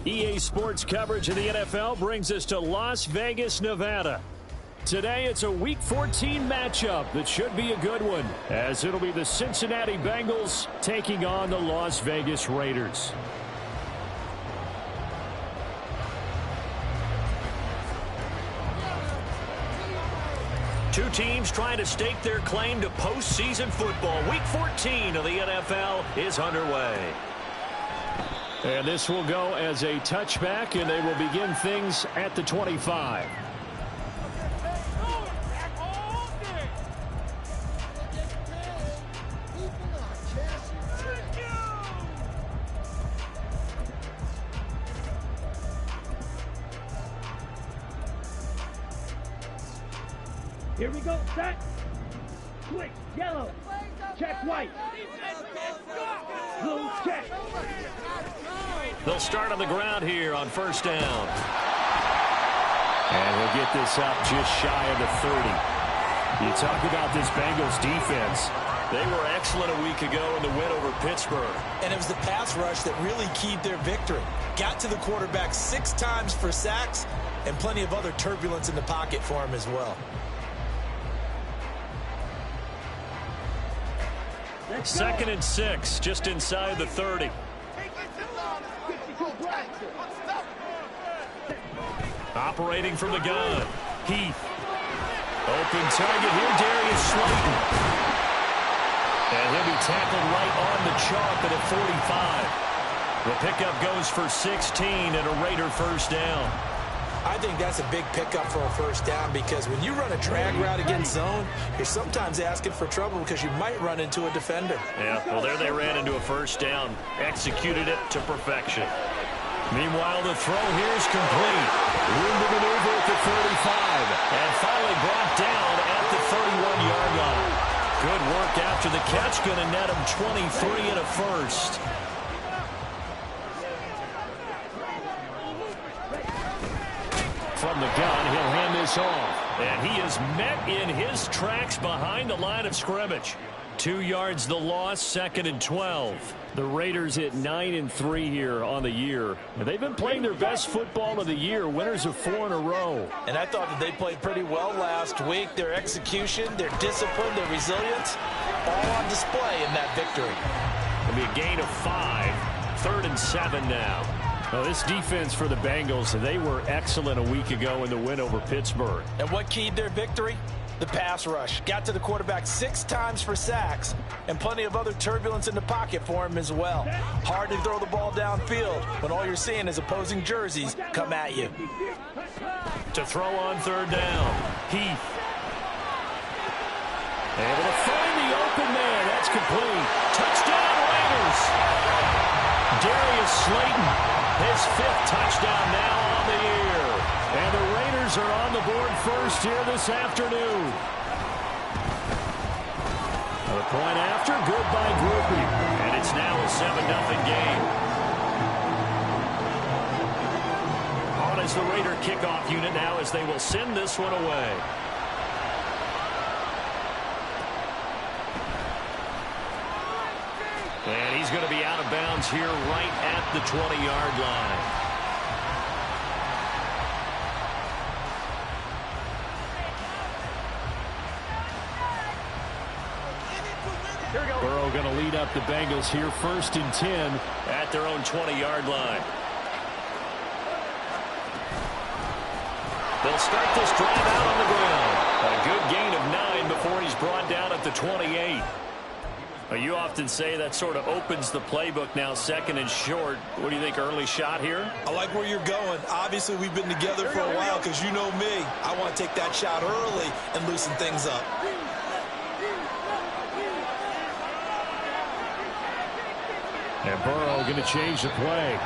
EA Sports coverage of the NFL brings us to Las Vegas, Nevada. Today, it's a Week 14 matchup that should be a good one, as it'll be the Cincinnati Bengals taking on the Las Vegas Raiders. Two teams trying to stake their claim to postseason football. Week 14 of the NFL is underway. And this will go as a touchback, and they will begin things at the 25. Here we go, set. Quick, yellow. Check white. Blue, check. They'll start on the ground here on first down. And we'll get this up just shy of the 30. You talk about this Bengals defense. They were excellent a week ago in the win over Pittsburgh. And it was the pass rush that really keyed their victory. Got to the quarterback 6 times for sacks and plenty of other turbulence in the pocket for him as well. 2nd and 6, just inside the 30. Operating from the gun. Heath. Open target here, Darius Slayton. And he'll be tackled right on the chalk at 45. The pickup goes for 16 and a Raider first down. I think that's a big pickup for a first down because when you run a drag route against zone, you're sometimes asking for trouble because you might run into a defender. Yeah, well, there they ran into a first down. Executed it to perfection. Meanwhile, the throw here is complete. Room to maneuver at the 35. And finally brought down at the 31-yard line. Good work after the catch. Going to net him 23 and a first. From the gun, he'll hand this off. And he is met in his tracks behind the line of scrimmage. 2 yards the loss, 2nd and 12. The Raiders hit 9-3 here on the year. And they've been playing their best football of the year, winners of 4 in a row. And I thought that they played pretty well last week. Their execution, their discipline, their resilience, all on display in that victory. It'll be a gain of 5, 3rd and 7 now. Well, this defense for the Bengals, they were excellent a week ago in the win over Pittsburgh. And what keyed their victory? The pass rush. Got to the quarterback 6 times for sacks and plenty of other turbulence in the pocket for him as well. Hard to throw the ball downfield when all you're seeing is opposing jerseys come at you. To throw on 3rd down, Heath. Able to find the open man. That's complete. Touchdown, Raiders. Darius Slayton. His 5th touchdown now on the year. And the Raiders are on the board first here this afternoon. The point after, good by Groupie. And it's now a 7-0 game. On is the Raider kickoff unit now as they will send this one away. And he's going to be out of bounds here right at the 20-yard line. Burrow going to lead up the Bengals here 1st and 10 at their own 20-yard line. They'll start this drive out on the ground. A good gain of 9 before he's brought down at the 28. You often say that sort of opens the playbook now, 2nd and short. What do you think, early shot here? I like where you're going. Obviously, we've been together for a while because you know me. I want to take that shot early and loosen things up. And Burrow going to change the play.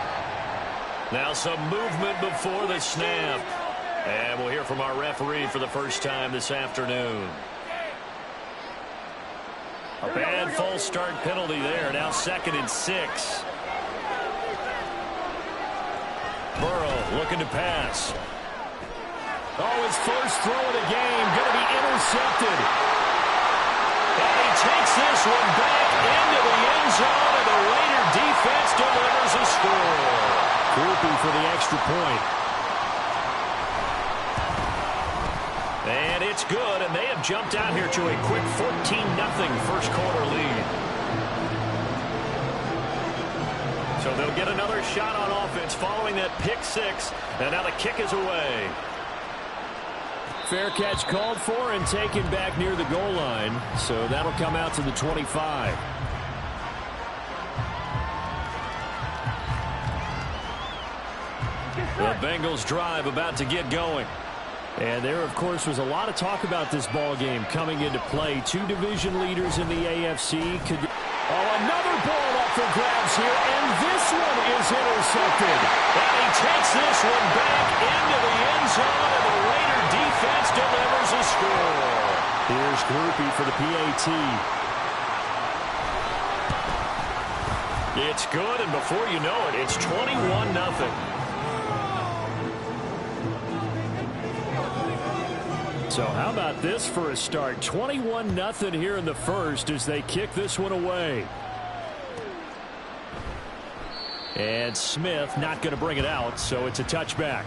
Now some movement before the snap. And we'll hear from our referee for the first time this afternoon. A bad false start penalty there. Now 2nd and 6. Burrow looking to pass. Oh, his first throw of the game going to be intercepted. And he takes this one back into the end zone, and the Raider defense delivers a score. Cool Grupe for the extra point. And it's good, and they have jumped out here to a quick 14-0 first quarter lead. So they'll get another shot on offense following that pick six, and now the kick is away. Fair catch called for and taken back near the goal line, so that'll come out to the 25. The Bengals drive about to get going. And there, of course, was a lot of talk about this ball game coming into play. Two division leaders in the AFC. Another ball up for grabs here, and this one is intercepted. And he takes this one back into the end zone, and the Raider defense delivers a score. Here's Grupe for the PAT. It's good, and before you know it, it's 21-0. So how about this for a start? 21-0 here in the first as they kick this one away. And Smith not going to bring it out, so it's a touchback.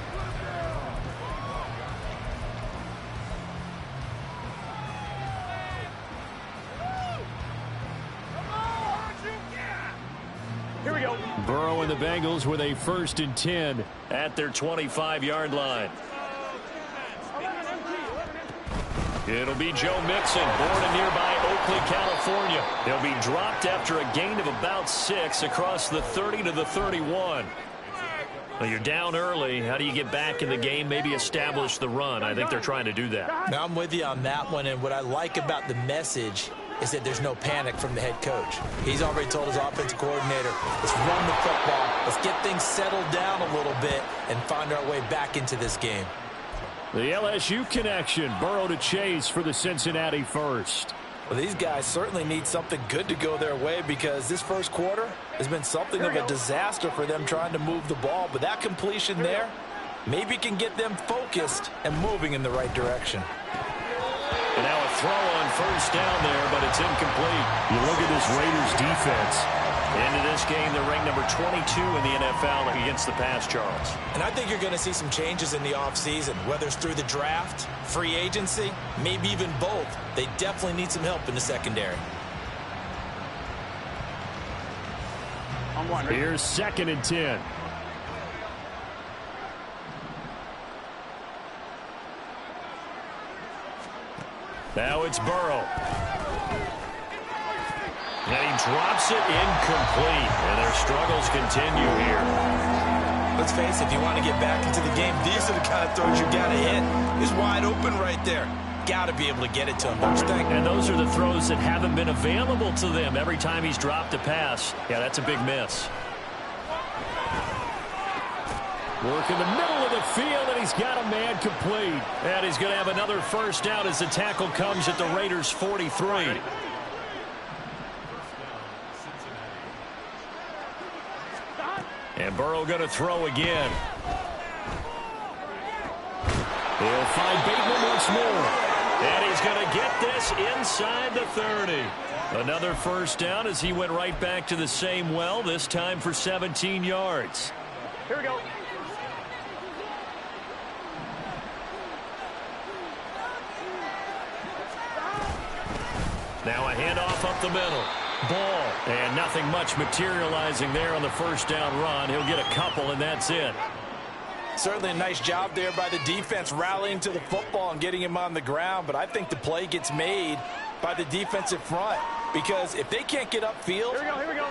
Here we go. Burrow and the Bengals with a 1st and 10 at their 25-yard line. It'll be Joe Mixon, born in nearby Oakley, California. He'll be dropped after a gain of about 6 across the 30 to the 31. Well, you're down early. How do you get back in the game, maybe establish the run? I think they're trying to do that. Now, I'm with you on that one, and what I like about the message is that there's no panic from the head coach. He's already told his offensive coordinator, let's run the football, let's get things settled down a little bit and find our way back into this game. The LSU connection, Burrow to Chase for the Cincinnati first. Well, these guys certainly need something good to go their way because this first quarter has been something of a disaster for them trying to move the ball. But that completion there maybe can get them focused and moving in the right direction. And now a throw on first down there, but it's incomplete. You look at this Raiders defense. Into this game, they're ranked number 22 in the NFL against the pass, Charles. And I think you're going to see some changes in the offseason, whether it's through the draft, free agency, maybe even both. They definitely need some help in the secondary. Here's 2nd and 10. Now it's Burrow. And he drops it incomplete. And their struggles continue here. Let's face it, if you want to get back into the game, these are the kind of throws you got to hit. He's wide open right there. Got to be able to get it to him, don't you think? And those are the throws that haven't been available to them every time he's dropped a pass. Yeah, that's a big miss. Work in the middle of the field, and he's got a man complete. And he's going to have another first down as the tackle comes at the Raiders' 43. And Burrow going to throw again. He'll find Bateman once more. And he's going to get this inside the 30. Another first down as he went right back to the same well, this time for 17 yards. Here we go. Now a handoff up the middle. Ball. And nothing much materializing there on the first down run. He'll get a couple, and that's it. Certainly a nice job there by the defense rallying to the football and getting him on the ground. But I think the play gets made by the defensive front. Because if they can't get upfield,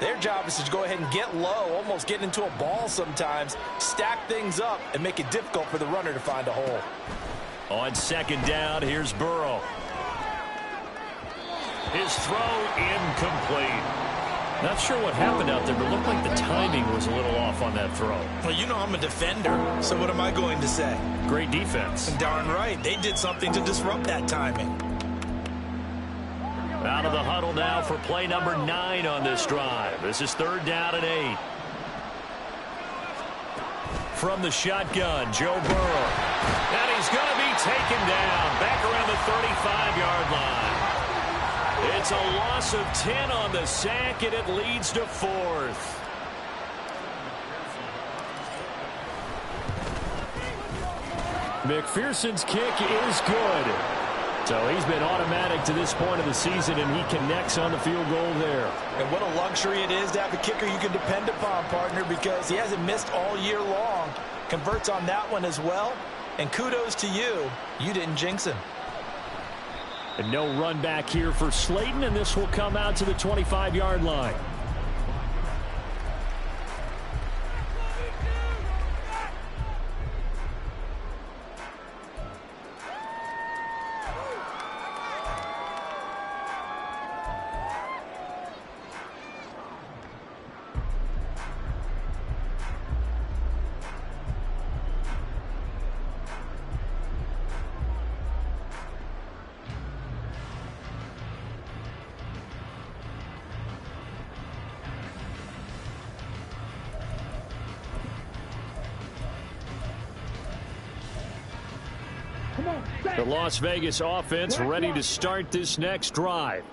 their job is to go ahead and get low, almost get into a ball sometimes, stack things up, and make it difficult for the runner to find a hole. On second down, here's Burrow. His throw incomplete. Not sure what happened out there, but it looked like the timing was a little off on that throw. Well, you know I'm a defender, so what am I going to say? Great defense. Darn right. They did something to disrupt that timing. Out of the huddle now for play number 9 on this drive. This is 3rd down and 8. From the shotgun, Joe Burrow. And he's going to be taken down back around the 35-yard line. It's a loss of 10 on the sack, and it leads to 4th. McPherson's kick is good. So he's been automatic to this point of the season, and he connects on the field goal there. And what a luxury it is to have a kicker you can depend upon, partner, because he hasn't missed all year long. Converts on that one as well. And kudos to you. You didn't jinx him. And no run back here for Slayton, and this will come out to the 25-yard line. The Las Vegas offense ready to start this next drive.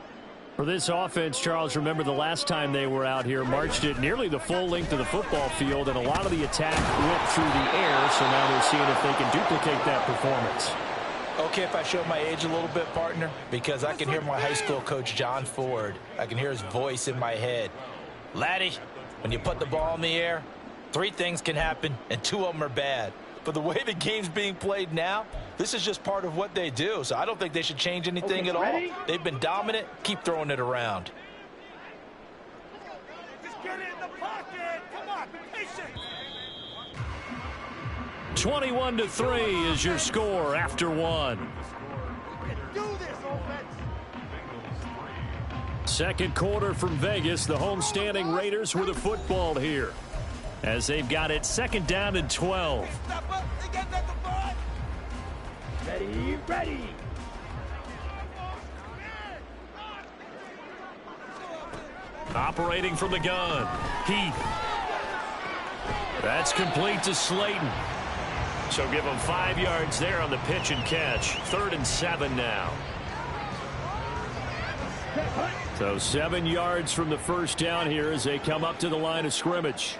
For this offense, Charles, remember the last time they were out here, marched it nearly the full length of the football field, and a lot of the attack went through the air, so now they're seeing if they can duplicate that performance. Okay, if I show my age a little bit, partner, because I can hear my high school coach, John Ford. I can hear his voice in my head. Laddie, when you put the ball in the air, 3 things can happen, and 2 of them are bad. But the way the game's being played now, this is just part of what they do. So I don't think they should change anything at all. They've been dominant. Keep throwing it around. Just get it in the pocket. Come on, be patient. 21-3 is your score after 1. Do this, offense. Second quarter from Vegas. The homestanding Raiders with a football here, as they've got it 2nd down and 12. Step up. They get that the ball. Ready, ready. Operating from the gun, Heath. That's complete to Slayton. So give him 5 yards there on the pitch and catch. 3rd and 7 now. So 7 yards from the first down here as they come up to the line of scrimmage.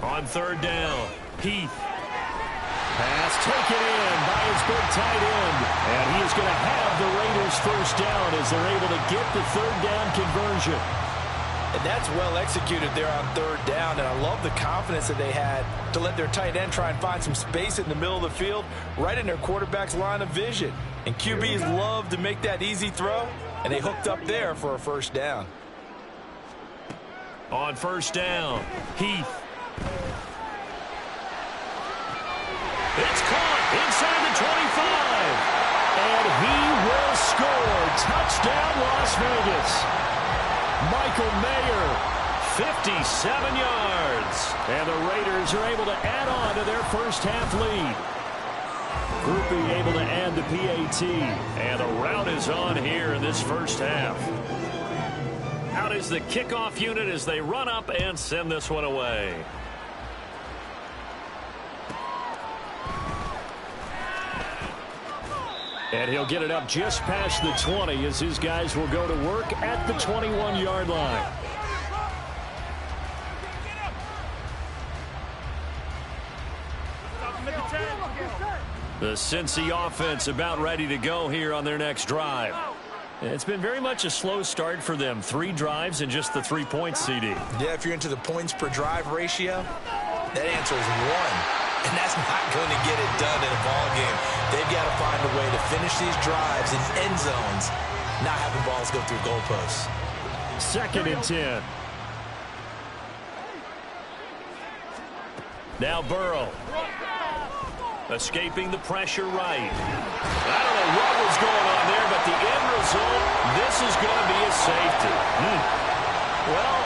On 3rd down, Heath. Pass taken in by his big tight end. And he is going to have the Raiders first down as they're able to get the 3rd down conversion. And that's well executed there on 3rd down. And I love the confidence that they had to let their tight end try and find some space in the middle of the field, right in their quarterback's line of vision. And QBs love to make that easy throw, and they hooked up there for a first down. On 1st down, Heath. It's caught inside the 25. And he will score. Touchdown, Las Vegas. Michael Mayer, 57 yards. And the Raiders are able to add on to their first half lead. Groupie able to add the PAT. And the rout is on here in this first half. Out is the kickoff unit as they run up and send this one away. And he'll get it up just past the 20 as his guys will go to work at the 21-yard line. The Cincy offense about ready to go here on their next drive. It's been very much a slow start for them. 3 drives and just the 3 points, CD. Yeah, if you're into the points per drive ratio, that answer is 1. And that's not going to get it done in a ball game. They've got to find a way to finish these drives in end zones, not having balls go through goalposts. 2nd and 10. Now Burrow. Escaping the pressure right. I don't know what was going on there, but the end result, this is going to be a safety. Well,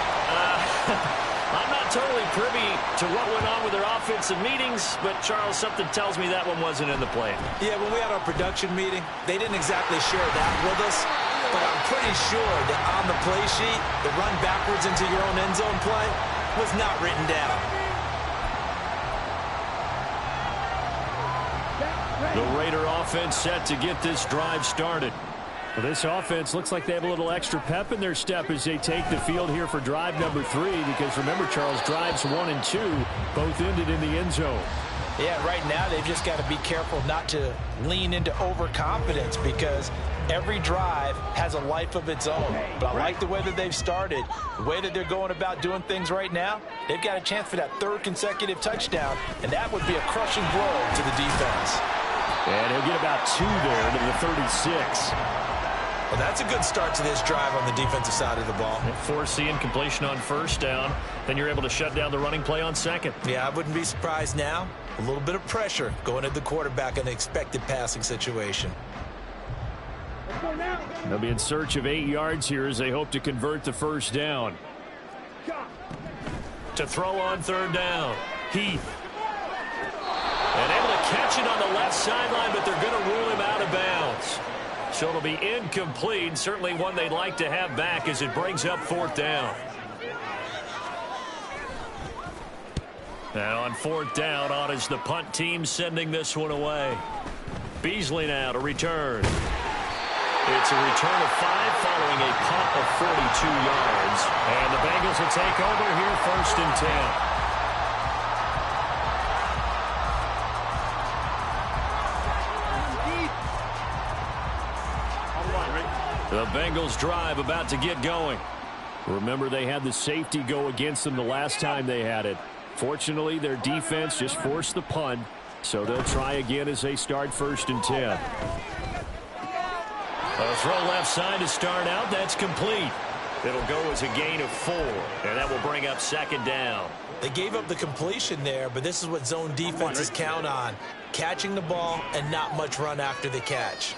I'm not totally privy to what went on with their offensive meetings, but Charles, something tells me that one wasn't in the plan. Yeah, when we had our production meeting, they didn't exactly share that with us, but I'm pretty sure that on the play sheet, the run backwards into your own end zone play was not written down. The Raider offense set to get this drive started. Well, this offense looks like they have a little extra pep in their step as they take the field here for drive number 3, because remember, Charles, drives 1 and 2 both ended in the end zone. Yeah, right now they've just got to be careful not to lean into overconfidence because every drive has a life of its own. But I like the way that they've started, the way that they're going about doing things right now. They've got a chance for that third consecutive touchdown, and that would be a crushing blow to the defense. And he'll get about 2 there to the 36. Well, that's a good start to this drive on the defensive side of the ball. Force the incompletion on first down. Then you're able to shut down the running play on second. Yeah, I wouldn't be surprised now. A little bit of pressure going at the quarterback in an expected passing situation. They'll be in search of 8 yards here as they hope to convert the first down. To throw on third down. Heath. And able to catch it on the left sideline, but they're going to rule him out of bounds. So it'll be incomplete. Certainly one they'd like to have back as it brings up fourth down. Now on fourth down, on is the punt team sending this one away. Beasley now to return. It's a return of 5 following a punt of 42 yards. And the Bengals will take over here first and 10. The Bengals drive about to get going. Remember, they had the safety go against them the last time they had it. Fortunately, their defense just forced the punt, so they'll try again as they start first and 10. A throw left side to start out. That's complete. It'll go as a gain of 4, and that will bring up second down. They gave up the completion there, but this is what zone defenses count on. Catching the ball and not much run after the catch.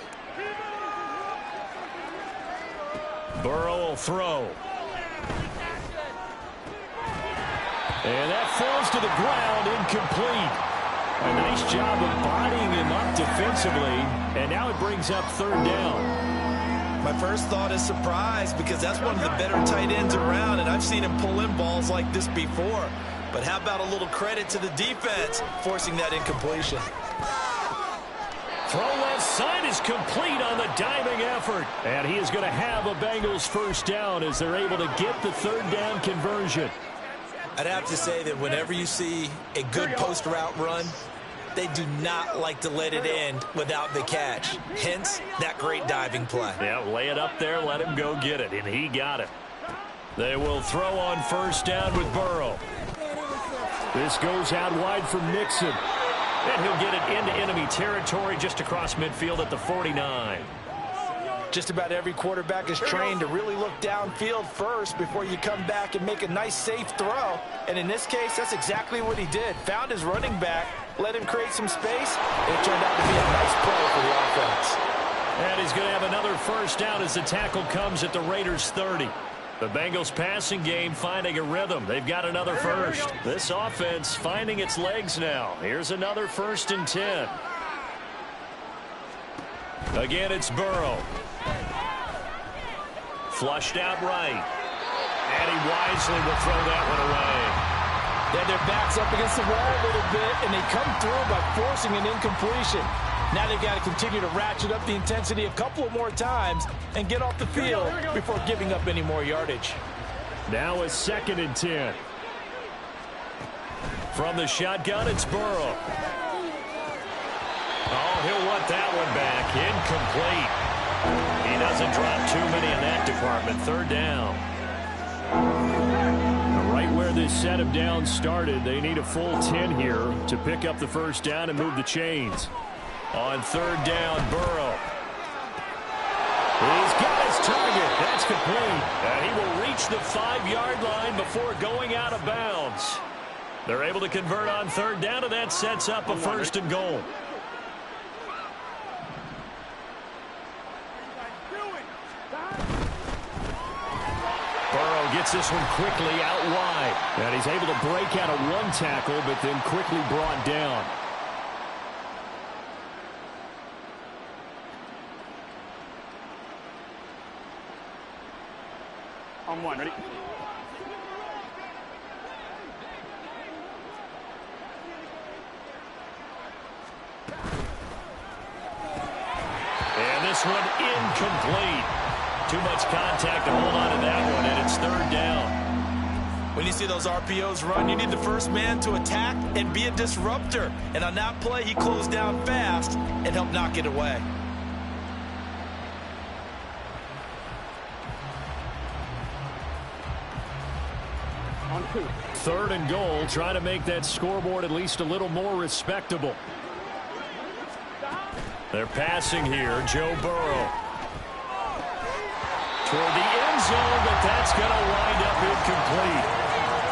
Burrow will throw. And that falls to the ground, incomplete. A nice job of bodying him up defensively, and now it brings up third down. My first thought is surprise because that's one of the better tight ends around, and I've seen him pull in balls like this before. But how about a little credit to the defense forcing that incompletion? Throw left side is complete on the diving effort. And he is going to have a Bengals first down as they're able to get the third down conversion. I'd have to say that whenever you see a good post route run, they do not like to let it end without the catch. Hence, that great diving play. Yeah, lay it up there, let him go get it, and he got it. They will throw on first down with Burrow. This goes out wide for Mixon. And he'll get it into enemy territory just across midfield at the 49. Just about every quarterback is trained to really look downfield first before you come back and make a nice, safe throw. And in this case, that's exactly what he did. Found his running back, let him create some space, and it turned out to be a nice play for the offense. And he's going to have another first down as the tackle comes at the Raiders' 30. The Bengals passing game finding a rhythm. They've got another first. This offense finding its legs now. Here's another first and 10. Again, it's Burrow. Flushed out right. And he wisely will throw that one away. Then their backs up against the wall a little bit, and they come through by forcing an incompletion. Now they've got to continue to ratchet up the intensity a couple of more times and get off the field before giving up any more yardage. Now a second and 10. From the shotgun, it's Burrow. Oh, he'll want that one back. Incomplete. He doesn't drop too many in that department. Third down. Right where this set of downs started, they need a full 10 here to pick up the first down and move the chains. On third down, Burrow. He's got his target. That's complete. And he will reach the 5-yard line before going out of bounds. They're able to convert on third down, and that sets up a first and goal. Burrow gets this one quickly out wide. And he's able to break out of one tackle, but then quickly brought down. On one, ready? And this one incomplete. Too much contact to hold on to that one, and it's third down. When you see those RPOs run, you need the first man to attack and be a disruptor. And on that play, he closed down fast and helped knock it away. Third and goal, trying to make that scoreboard at least a little more respectable. They're passing here, Joe Burrow. Toward the end zone, but that's going to wind up incomplete.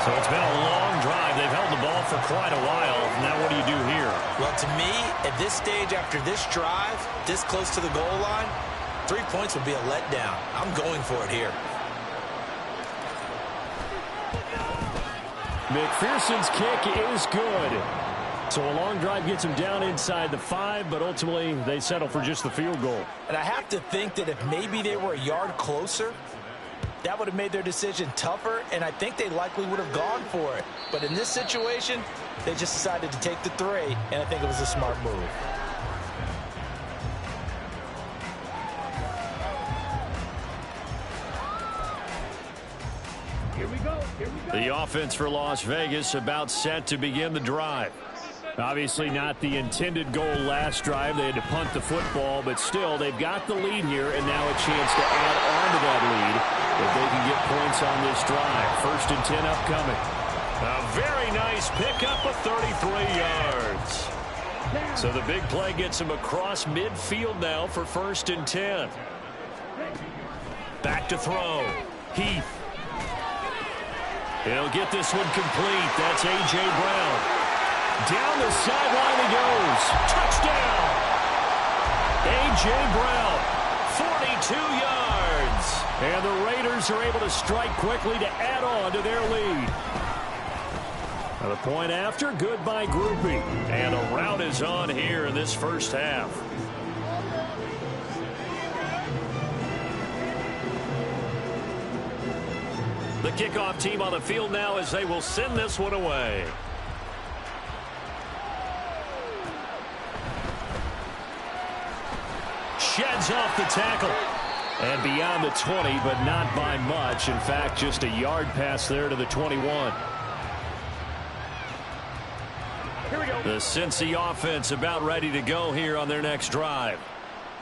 So it's been a long drive. They've held the ball for quite a while. Now what do you do here? Well, to me, at this stage after this drive, this close to the goal line, 3 points would be a letdown. I'm going for it here. McPherson's kick is good. So a long drive gets them down inside the 5, but ultimately they settle for just the field goal. And I have to think that if maybe they were a yard closer, that would have made their decision tougher, and I think they likely would have gone for it. But in this situation, they just decided to take the 3, and I think it was a smart move. Here we go. The offense for Las Vegas about set to begin the drive. Obviously not the intended goal last drive. They had to punt the football, but still they've got the lead here and now a chance to add on to that lead if they can get points on this drive. 1st and 10 upcoming. A very nice pickup of 33 yards. So the big play gets him across midfield now for 1st and 10. Back to throw. Heath. He'll get this one complete. That's A.J. Brown. Down the sideline he goes. Touchdown. A.J. Brown, 42 yards. And the Raiders are able to strike quickly to add on to their lead. And the point after, good by Groupie. And a rout is on here in this first half. The kickoff team on the field now as they will send this one away. Sheds off the tackle. And beyond the 20, but not by much. In fact, just a yard pass there to the 21. Here we go. The Cincy offense about ready to go here on their next drive.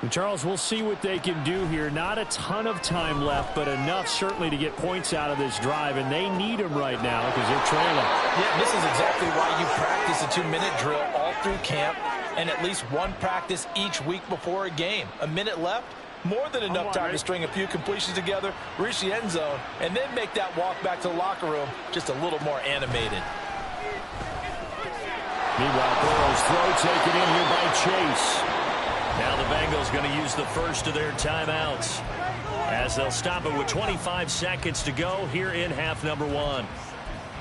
And Charles, we'll see what they can do here. Not a ton of time left, but enough certainly to get points out of this drive. And they need them right now because they're trailing. Yeah, this is exactly why you practice a 2-minute drill all through camp and at least one practice each week before a game. A minute left, more than enough time to string a few completions together, reach the end zone, and then make that walk back to the locker room just a little more animated. Meanwhile, Burrow's throw taken in here by Chase. Now the Bengals going to use the first of their timeouts as they'll stop it with 25 seconds to go here in half number 1.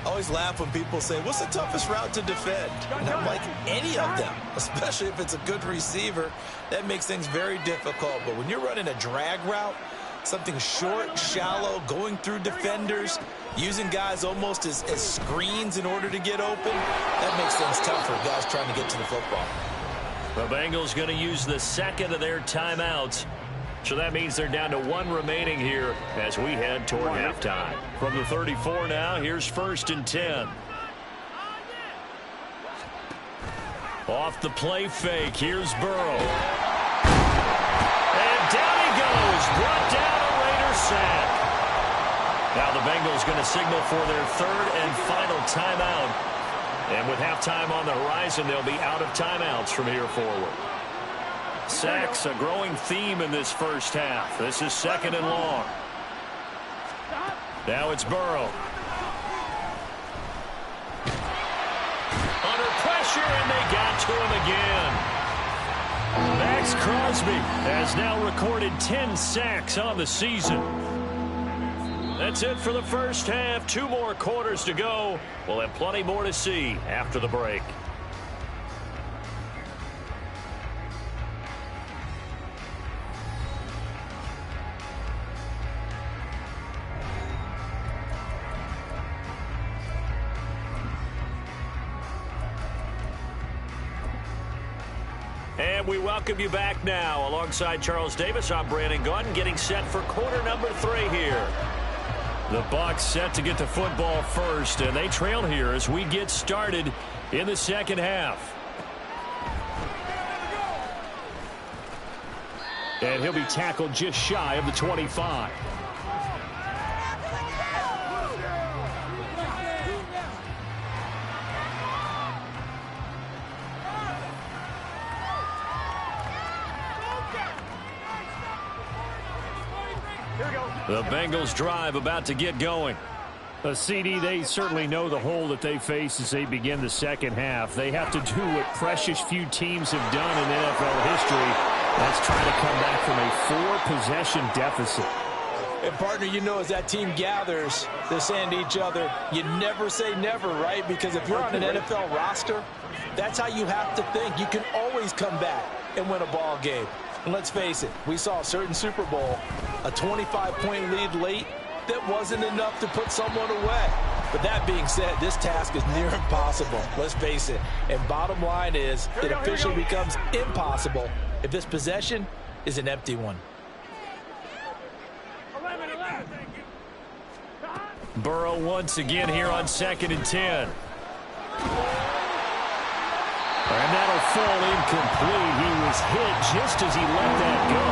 I always laugh when people say, what's the toughest route to defend? And I'm like, any of them, especially if it's a good receiver. That makes things very difficult. But when you're running a drag route, something short, shallow, going through defenders, using guys almost as screens in order to get open, that makes things tough for guys trying to get to the football. The Bengals going to use the second of their timeouts. So that means they're down to 1 remaining here as we head toward halftime. From the 34 now, here's 1st and 10. Off the play fake, here's Burrow. And down he goes, brought down a Raider sack. Now the Bengals going to signal for their 3rd and final timeout. And with halftime on the horizon, they'll be out of timeouts from here forward. Sacks, a growing theme in this first half. This is 2nd and long. Now it's Burrow. Under pressure, and they got to him again. Max Crosby has now recorded 10 sacks on the season. That's it for the first half. 2 more quarters to go. We'll have plenty more to see after the break. And we welcome you back now. Alongside Charles Davis, I'm Brandon Gunn, getting set for quarter number 3 here. The Bucs set to get the football first, and they trail here as we get started in the second half. And he'll be tackled just shy of the 25. The Bengals drive about to get going. CD, they certainly know the hole that they face as they begin the second half. They have to do what precious few teams have done in NFL history. That's trying to come back from a 4-possession deficit. And, partner, you know, as that team gathers, they're saying to each other, you never say never, right? Because if you're on an NFL roster, that's how you have to think. You can always come back and win a ball game. And let's face it, we saw a certain Super Bowl, a 25-point lead late, that wasn't enough to put someone away. But that being said, this task is near impossible. Let's face it. And bottom line is, it officially becomes impossible if this possession is an empty one. Burrow once again here on 2nd and 10. And that'll fall incomplete. He was hit just as he let that go.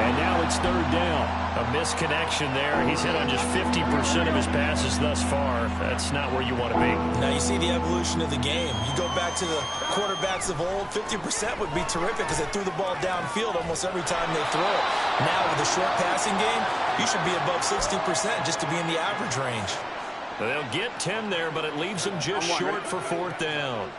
And now it's 3rd down. A misconnection there. He's hit on just 50% of his passes thus far. That's not where you want to be. Now you see the evolution of the game. You go back to the quarterbacks of old, 50% would be terrific because they threw the ball downfield almost every time they throw it. Now with a short passing game, you should be above 60% just to be in the average range. They'll get 10 there, but it leaves them just short for 4th down.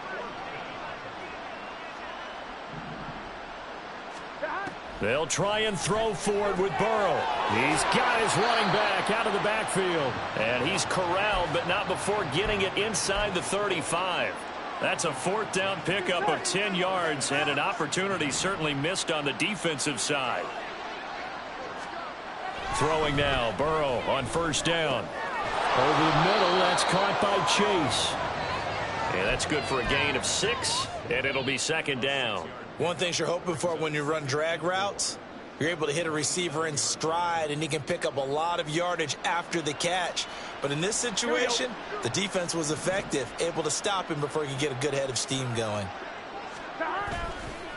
They'll try and throw for it with Burrow. He's got his running back out of the backfield. And he's corralled, but not before getting it inside the 35. That's a 4th down pickup of 10 yards and an opportunity certainly missed on the defensive side. Throwing now, Burrow on 1st down. Over the middle, that's caught by Chase. And that's good for a gain of 6, and it'll be 2nd down. One thing you're hoping for when you run drag routes, you're able to hit a receiver in stride, and he can pick up a lot of yardage after the catch. But in this situation, the defense was effective, able to stop him before he could get a good head of steam going.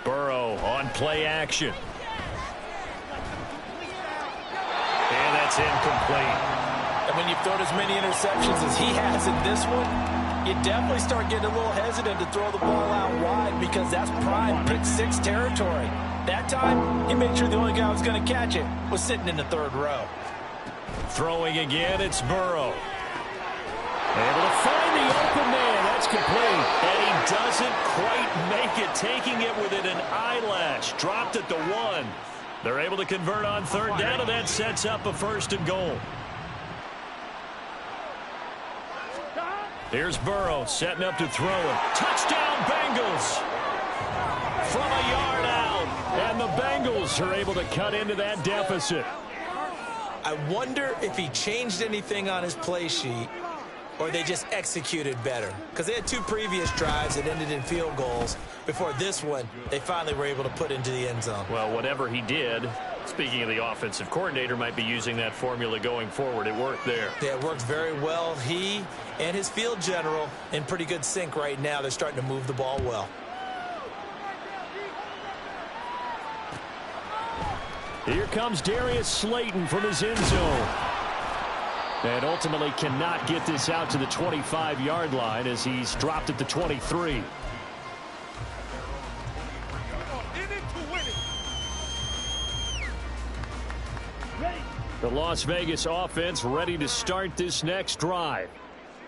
Burrow on play action. And that's incomplete. And when you've thrown as many interceptions as he has in this one, you definitely start getting a little hesitant to throw the ball out wide because that's prime pick-6 territory. That time, he made sure the only guy who was going to catch it was sitting in the 3rd row. Throwing again, it's Burrow. Able to find the open man. That's complete. And he doesn't quite make it, taking it within an eyelash. Dropped at the 1. They're able to convert on 3rd down, and that sets up a 1st and goal. Here's Burrow setting up to throw it. Touchdown, Bengals! From a yard out. And the Bengals are able to cut into that deficit. I wonder if he changed anything on his play sheet or they just executed better. Because they had 2 previous drives that ended in field goals. Before this one, they finally were able to put into the end zone. Well, whatever he did, speaking of the offensive coordinator, might be using that formula going forward. It worked there. Yeah, it worked very well. He and his field general in pretty good sync right now. They're starting to move the ball well. Here comes Darius Slayton from his end zone. And ultimately cannot get this out to the 25-yard line as he's dropped at the 23. The Las Vegas offense ready to start this next drive.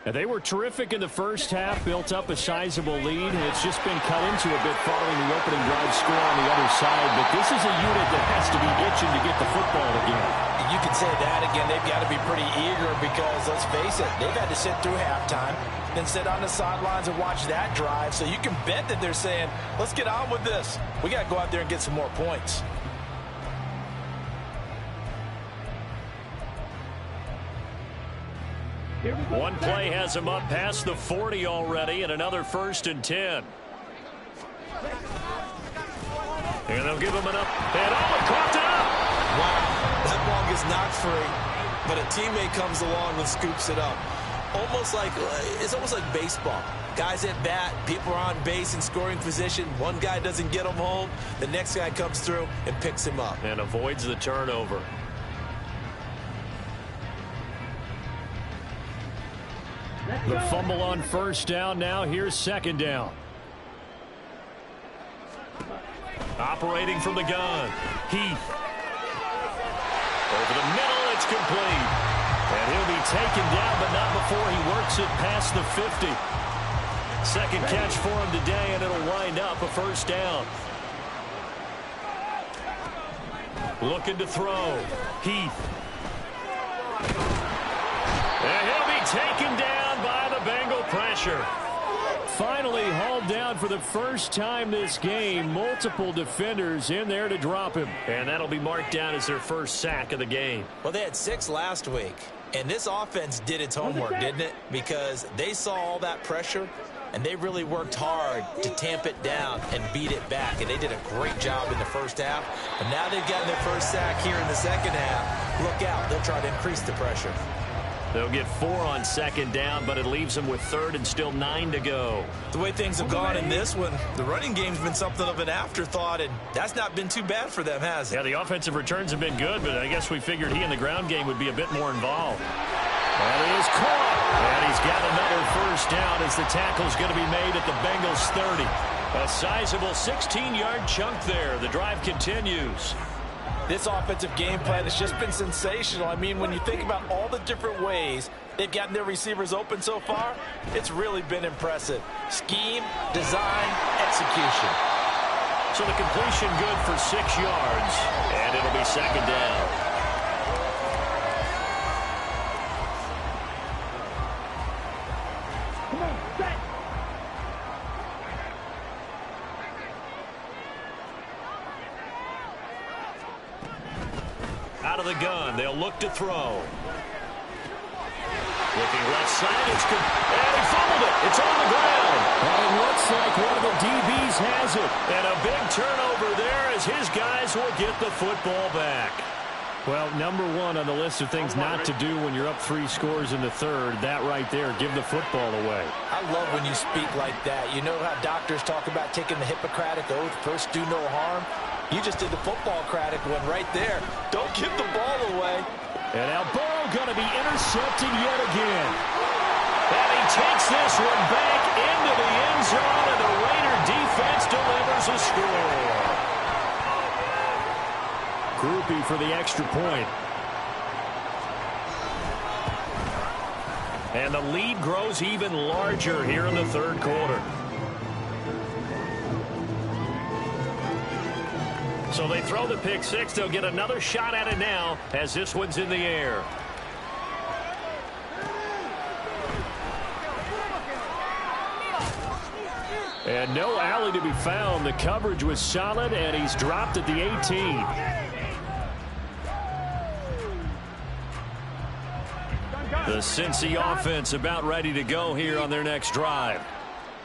And they were terrific in the first half, built up a sizable lead. It's just been cut into a bit following the opening drive score on the other side. But this is a unit that has to be itching to get the football again. You can say that again. They've got to be pretty eager because, let's face it, they've had to sit through halftime, then sit on the sidelines and watch that drive. So you can bet that they're saying, let's get on with this. We got to go out there and get some more points. One play has him up past the 40 already, and another 1st and 10. And they'll give him an up. And caught it up. Wow, that ball gets knocked free. but a teammate comes along and scoops it up. It's almost like baseball. Guys at bat, people are on base in scoring position. One guy doesn't get him home. The next guy comes through and picks him up. And avoids the turnover. The fumble on first down. Now here's second down. Operating from the gun. Heath. Over the middle, it's complete. And he'll be taken down, but not before he works it past the 50. Second catch for him today, and it'll wind up a first down. Looking to throw. Heath. And he'll be taken down by the Bengal pressure. Finally hauled down for the first time this game. Multiple defenders in there to drop him. And that'll be marked down as their first sack of the game. Well, they had 6 last week. And this offense did its homework, didn't it? Because they saw all that pressure, and they really worked hard to tamp it down and beat it back. And they did a great job in the first half. And now they've gotten their first sack here in the second half. Look out. They'll try to increase the pressure. They'll get 4 on second down, but it leaves them with third and still 9 to go. The way things have gone in this one, the running game's been something of an afterthought, and that's not been too bad for them, has it? Yeah, the offensive returns have been good, but I guess we figured he in the ground game would be a bit more involved. And he is caught. And he's got another first down as the tackle's going to be made at the Bengals 30. A sizable 16-yard chunk there. The drive continues. This offensive game plan has just been sensational. I mean, when you think about all the different ways they've gotten their receivers open so far, it's really been impressive. Scheme, design, execution. So the completion good for 6 yards, and it'll be second down. Out of the gun, they'll look to throw. Looking left side, it's good. And he fumbled it. It's on the ground. And it looks like one of the DBs has it. And a big turnover there as his guys will get the football back. Well, number 1 on the list of things not to do when you're up 3 scores in the third, that right there, give the football away. I love when you speak like that. You know how doctors talk about taking the Hippocratic Oath, first do no harm? You just did the football-cratic one right there. Don't give the ball away. And now Burrow going to be intercepted yet again. And he takes this one back into the end zone, and the Raider defense delivers a score. Groupie for the extra point. And the lead grows even larger here in the third quarter. So they throw the pick 6. They'll get another shot at it now as this one's in the air. And no alley to be found. The coverage was solid, and he's dropped at the 18. The Cincy offense about ready to go here on their next drive.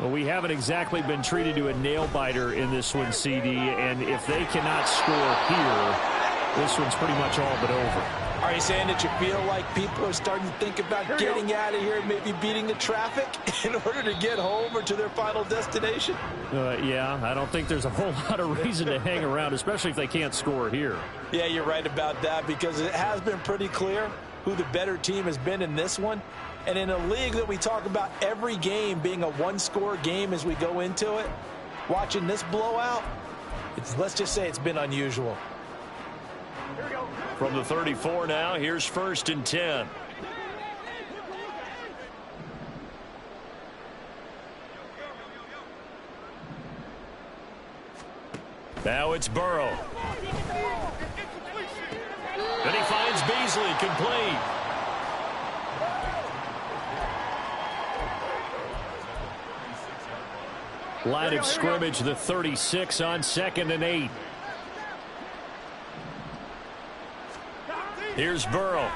Well, we haven't exactly been treated to a nail-biter in this one, CD, and if they cannot score here, this one's pretty much all but over. Are you saying that you feel like people are starting to think about getting out of here, maybe beating the traffic in order to get home or to their final destination? Yeah, I don't think there's a whole lot of reason to hang around, especially if they can't score here. Yeah, you're right about that, because it has been pretty clear who the better team has been in this one. And in a league that we talk about every game being a one-score game as we go into it, watching this blowout, let's just say it's been unusual. From the 34 now, here's first and 10. Now it's Burrow. Then he finds Beasley, complete. Line of scrimmage, the 36 on 2nd and 8. Here's Burrow.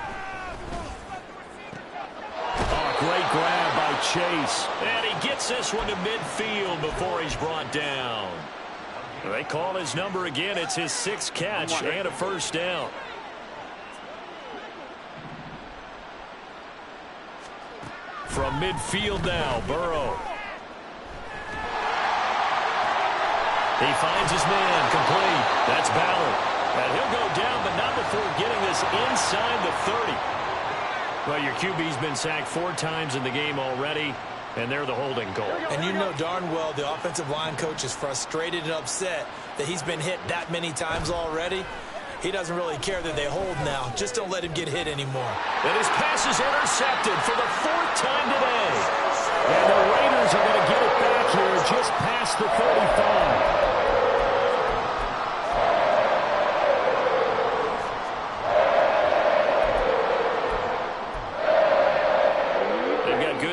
Oh, great grab by Chase. And he gets this one to midfield before he's brought down. They call his number again. It's his 6th catch and a first down. From midfield now, Burrow. He finds his man, complete. That's Ballard. And he'll go down, but not before getting this inside the 30. Well, your QB's been sacked 4 times in the game already, and they're the holding goal. And you know darn well the offensive line coach is frustrated and upset that he's been hit that many times already. He doesn't really care that they hold now. Just don't let him get hit anymore. And his pass is intercepted for the 4th time today. And the Raiders are going to get it back here just past the 35.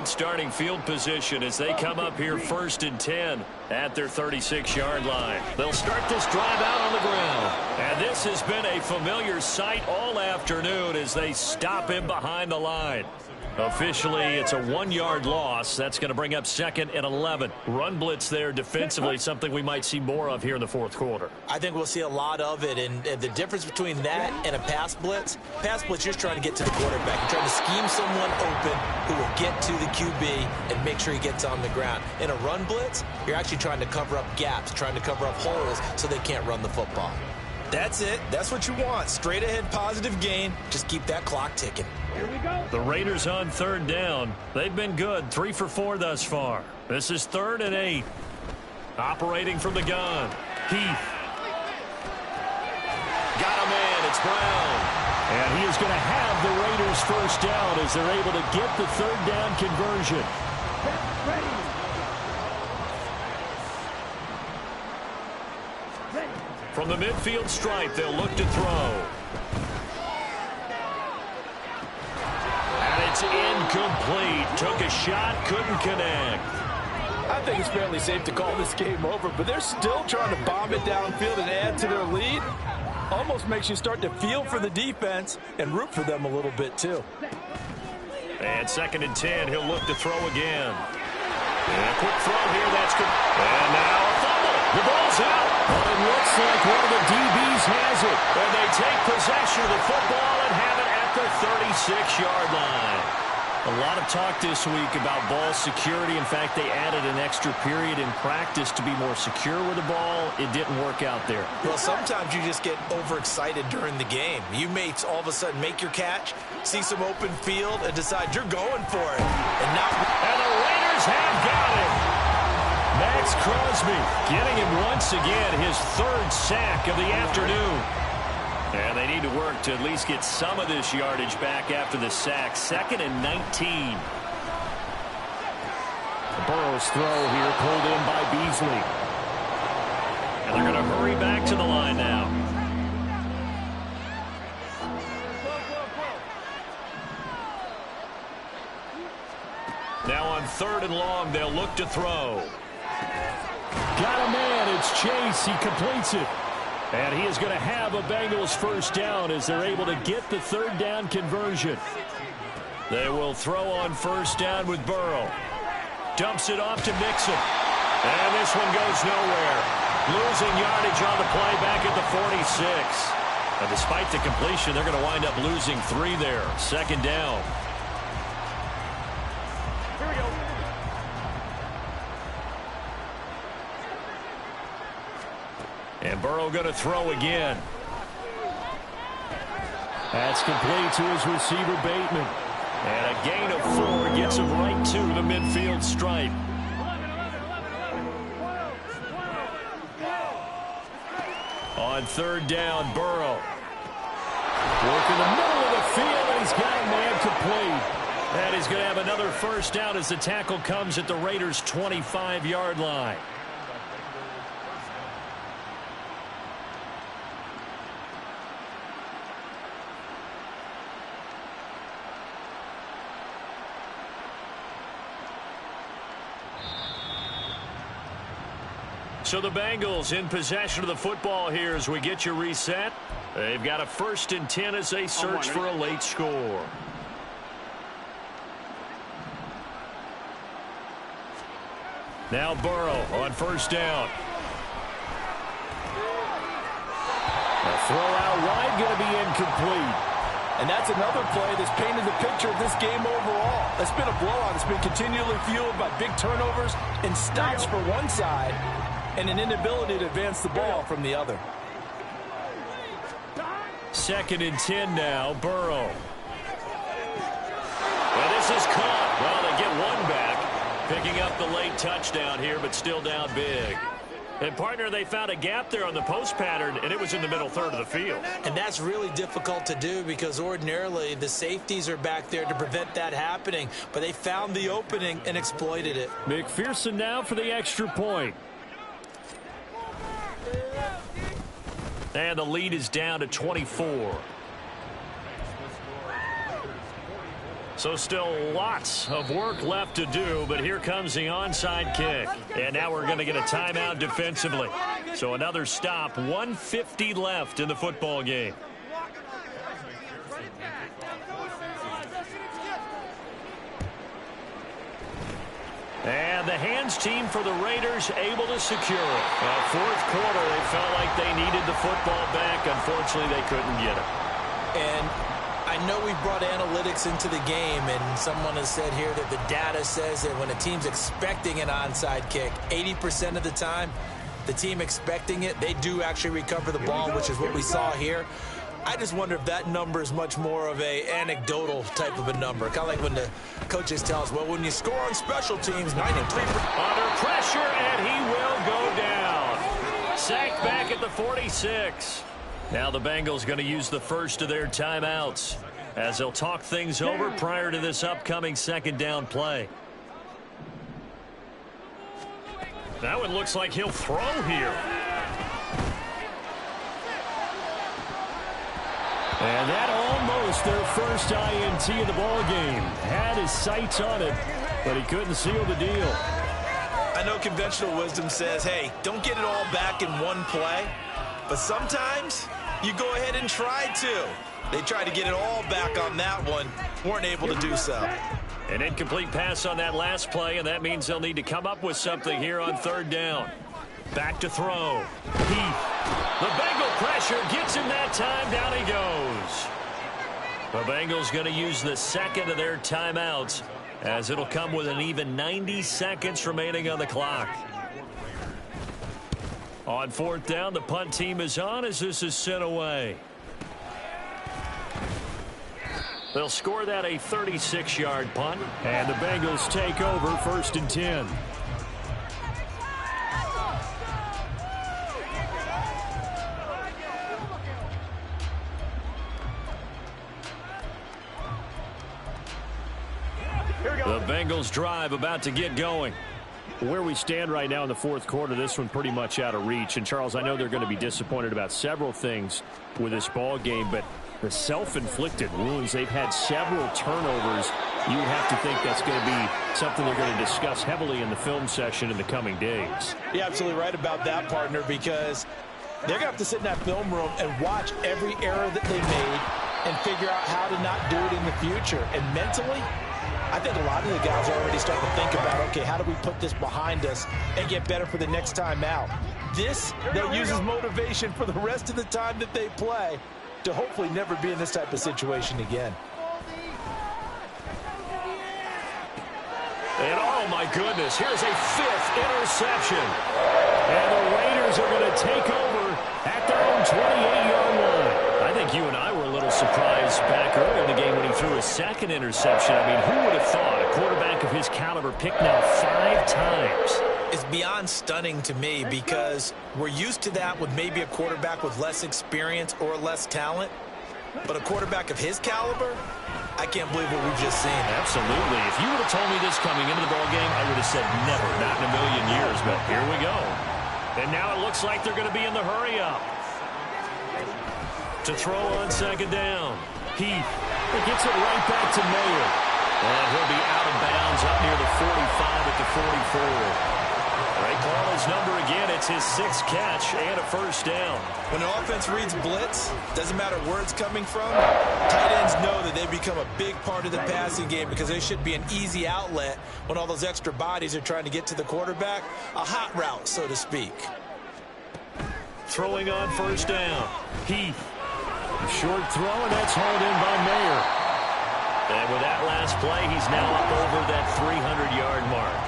Starting field position as they come up here 1st and 10 at their 36-yard line. They'll start this drive out on the ground. And this has been a familiar sight all afternoon as they stop him behind the line. Officially, it's a 1-yard loss. That's going to bring up 2nd and 11. Run blitz there defensively, something we might see more of here in the 4th quarter. I think we'll see a lot of it, and the difference between that and a pass blitz, you're just trying to get to the quarterback. You're trying to scheme someone open who will get to the QB and make sure he gets on the ground. In a run blitz, you're actually trying to cover up gaps, trying to cover up holes so they can't run the football. That's it. That's what you want. Straight ahead positive gain. Just keep that clock ticking. Here we go. The Raiders on 3rd down. They've been good. 3 for 4 thus far. This is 3rd and 8. Operating from the gun. Heath. Got a man. It's Brown. And he is going to have the Raiders 1st down as they're able to get the 3rd down conversion. Ready. From the midfield stripe, they'll look to throw. And it's incomplete. Took a shot, couldn't connect. I think it's fairly safe to call this game over, but they're still trying to bomb it downfield and add to their lead. Almost makes you start to feel for the defense and root for them a little bit, too. And 2nd and 10, he'll look to throw again. And a quick throw here, that's good. And now a fumble. The ball's out. But it looks like one of the DBs has it. And they take possession of the football and have it at the 36-yard line. A lot of talk this week about ball security. In fact, they added an extra period in practice to be more secure with the ball. It didn't work out there. Well, sometimes you just get overexcited during the game. You may all of a sudden make your catch, see some open field, and decide you're going for it. And the Raiders have got him. Max Crosby getting him once again, his 3rd sack of the afternoon. And they need to work to at least get some of this yardage back after the sack. 2nd and 19. Burrow's throw here pulled in by Beasley. And they're going to hurry back to the line now. Now on 3rd and long, they'll look to throw. Got a man. It's Chase. He completes it. And he is going to have a Bengals 1st down as they're able to get the 3rd down conversion. They will throw on 1st down with Burrow. Dumps it off to Mixon. And this one goes nowhere. Losing yardage on the play back at the 46. And despite the completion, they're going to wind up losing 3 there. 2nd down. Here we go. And Burrow going to throw again. That's complete to his receiver, Bateman. And a gain of 4 gets him right to the midfield stripe. On 3rd down, Burrow. Work in the middle of the field, and he's got a man complete. And he's going to have another 1st down as the tackle comes at the Raiders' 25-yard line. So the Bengals in possession of the football here as we get you reset. They've got a 1st and 10 as they search for a late score. Now Burrow on 1st down. A throw out wide going to be incomplete. And that's another play that's painted the picture of this game overall. It's been a blowout. It's been continually fueled by big turnovers and stops for one side and an inability to advance the ball from the other. 2nd and 10 now, Burrow. Well, this is caught. Well, they get one back, picking up the late touchdown here, but still down big. And, partner, they found a gap there on the post pattern, and it was in the middle third of the field. And that's really difficult to do because ordinarily the safeties are back there to prevent that happening. But they found the opening and exploited it. McPherson now for the extra point. And the lead is down to 24. So still lots of work left to do, but here comes the onside kick. And now we're going to get a timeout defensively. So another stop, 1:50 left in the football game. And the hands team for the Raiders able to secure it. Well, fourth quarter, they felt like they needed the football back. Unfortunately, they couldn't get it. And I know we brought analytics into the game, and someone has said here that the data says that when a team's expecting an onside kick, 80% of the time, the team expecting it, they do actually recover the ball, which is what we saw here. I just wonder if that number is much more of a anecdotal type of a number. Kind of like when the coaches tell us, well, when you score on special teams, 93%. Under pressure, and he will go down. Sacked back at the 46. Now the Bengals going to use the first of their timeouts as they'll talk things over prior to this upcoming 2nd down play. That one looks like he'll throw here. And that almost their first INT of the ball game. Had his sights on it, but he couldn't seal the deal. I know conventional wisdom says, hey, don't get it all back in one play. But sometimes you go ahead and try to. They tried to get it all back on that one. Weren't able to do so. An incomplete pass on that last play, and that means they'll need to come up with something here on 3rd down. Back to throw. The Bengal pressure gets him that time. Down he goes. The Bengals going to use the 2nd of their timeouts as it'll come with an even 90 seconds remaining on the clock. On 4th down, the punt team is on as this is sent away. They'll score that a 36-yard punt, and the Bengals take over 1st and 10. The Bengals drive about to get going. Where we stand right now in the 4th quarter, this one pretty much out of reach. And, Charles, I know they're going to be disappointed about several things with this ball game, but the self-inflicted wounds, they've had several turnovers. You would have to think that's going to be something they're going to discuss heavily in the film session in the coming days. You're absolutely right about that, partner, because they're going to have to sit in that film room and watch every error that they made and figure out how to not do it in the future. And mentally, I think a lot of the guys are already starting to think about, okay, how do we put this behind us and get better for the next time out? This, they'll use as motivation for the rest of the time that they play to hopefully never be in this type of situation again. And oh my goodness, here's a 5th interception. And the Raiders are going to take over at their own 28-yard line. I think you and I were a little surprised back early in the game when he threw his 2nd interception. I mean, who would have thought a quarterback of his caliber picked now 5 times? It's beyond stunning to me because we're used to that with maybe a quarterback with less experience or less talent. But a quarterback of his caliber, I can't believe what we've just seen. Absolutely. If you would have told me this coming into the ballgame, I would have said never, not in a million years. But here we go. And now it looks like they're going to be in the hurry-up. To throw on 2nd down. Heath gets it right back to Mayer. And he'll be out of bounds up near the 45 at the 44. They call his number again. It's his 6th catch and a 1st down. When an offense reads blitz, doesn't matter where it's coming from, tight ends know that they become a big part of the passing game because they should be an easy outlet when all those extra bodies are trying to get to the quarterback. A hot route, so to speak. Throwing on 1st down. Heath. Short throw, and that's hauled in by Mayer. And with that last play, he's now up over that 300-yard mark.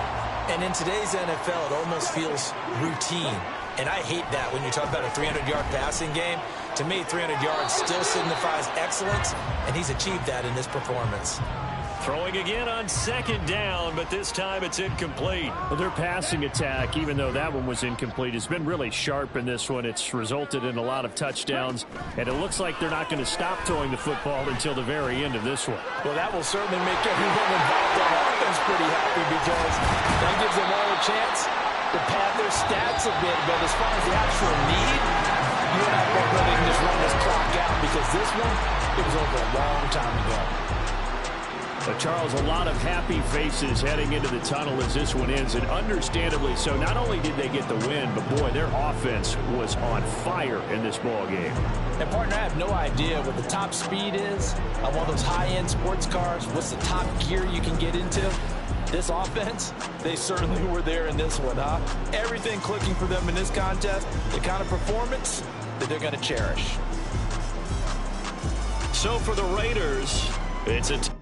And in today's NFL, it almost feels routine. And I hate that when you talk about a 300-yard passing game. To me, 300 yards still signifies excellence, and he's achieved that in this performance. Throwing again on second down, but this time it's incomplete. Well, their passing attack, even though that one was incomplete, has been really sharp in this one. It's resulted in a lot of touchdowns, and it looks like they're not going to stop throwing the football until the very end of this one. Well, that will certainly make everyone involved on offense pretty happy because that gives them all a chance to pad their stats a bit. But as far as the actual need, you and I both know they can just run this clock out because this one, it was over a long time ago. But Charles, a lot of happy faces heading into the tunnel as this one ends, and understandably so. Not only did they get the win, but boy, their offense was on fire in this ball game. And partner, I have no idea what the top speed is on one of those high-end sports cars. What's the top gear you can get into? This offense, they certainly were there in this one, huh? Everything clicking for them in this contest, the kind of performance that they're going to cherish. So for the Raiders, it's a